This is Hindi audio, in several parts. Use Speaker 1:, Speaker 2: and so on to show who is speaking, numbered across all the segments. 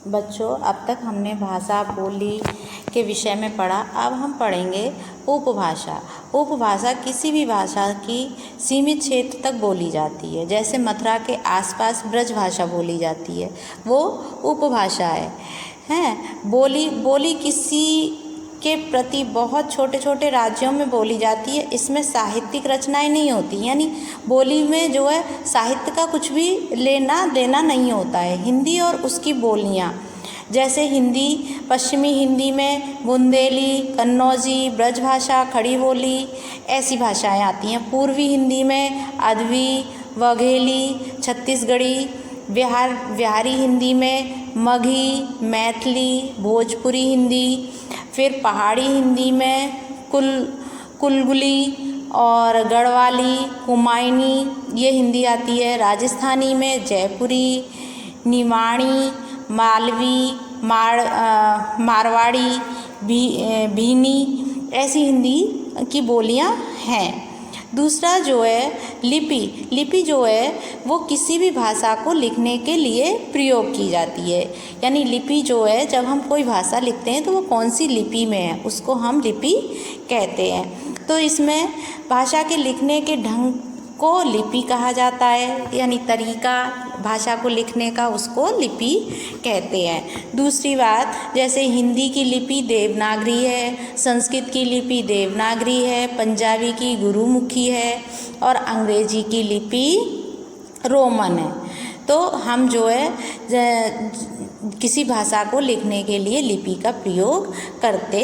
Speaker 1: बच्चों अब तक हमने भाषा बोली के विषय में पढ़ा। अब हम पढ़ेंगे उपभाषा। उपभाषा किसी भी भाषा की सीमित क्षेत्र तक बोली जाती है। जैसे मथुरा के आसपास ब्रज भाषा बोली जाती है, वो उपभाषा है। बोली किसी के प्रति बहुत छोटे छोटे राज्यों में बोली जाती है। इसमें साहित्यिक रचनाएं नहीं होती, यानी बोली में जो है साहित्य का कुछ भी लेना देना नहीं होता है। हिंदी और उसकी बोलियां, जैसे हिंदी, पश्चिमी हिंदी में बुंदेली, कन्नौजी, ब्रजभाषा, खड़ी बोली ऐसी भाषाएं आती हैं। पूर्वी हिंदी में अदबी, वघेली, छत्तीसगढ़ी, बिहारी हिंदी में मगही, मैथिली, भोजपुरी हिंदी, फिर पहाड़ी हिंदी में कुलगुली और गढ़वाली, कुमायूनी ये हिंदी आती है। राजस्थानी में जयपुरी, निमाड़ी, मालवी, मारवाड़ी, भीनी ऐसी हिंदी की बोलियां हैं। दूसरा जो है लिपि जो है वो किसी भी भाषा को लिखने के लिए प्रयोग की जाती है। यानी लिपि जो है, जब हम कोई भाषा लिखते हैं तो वो कौन सी लिपि में है उसको हम लिपि कहते हैं। तो इसमें भाषा के लिखने के ढंग को लिपि कहा जाता है, यानी तरीका भाषा को लिखने का उसको लिपि कहते हैं। दूसरी बात, जैसे हिंदी की लिपि देवनागरी है, संस्कृत की लिपि देवनागरी है, पंजाबी की गुरुमुखी है और अंग्रेजी की लिपि रोमन है। तो हम जो है किसी भाषा को लिखने के लिए लिपि का प्रयोग करते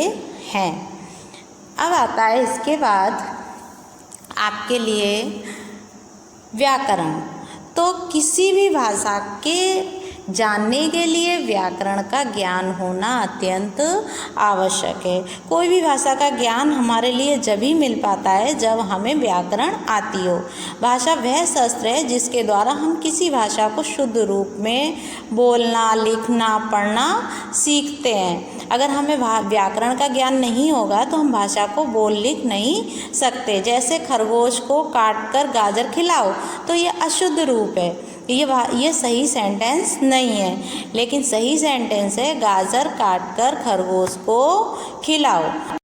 Speaker 1: हैं। अब आता है इसके बाद आपके लिए व्याकरण। तो किसी भी भाषा के जानने के लिए व्याकरण का ज्ञान होना अत्यंत आवश्यक है। कोई भी भाषा का ज्ञान हमारे लिए जब ही मिल पाता है जब हमें व्याकरण आती हो। भाषा वह शस्त्र है जिसके द्वारा हम किसी भाषा को शुद्ध रूप में बोलना, लिखना, पढ़ना सीखते हैं। अगर हमें व्याकरण का ज्ञान नहीं होगा तो हम भाषा को बोल लिख नहीं सकते। जैसे खरगोश को काट कर गाजर खिलाओ, तो ये अशुद्ध रूप है, ये सही सेंटेंस नहीं है। लेकिन सही सेंटेंस है गाजर काट कर खरगोश को खिलाओ।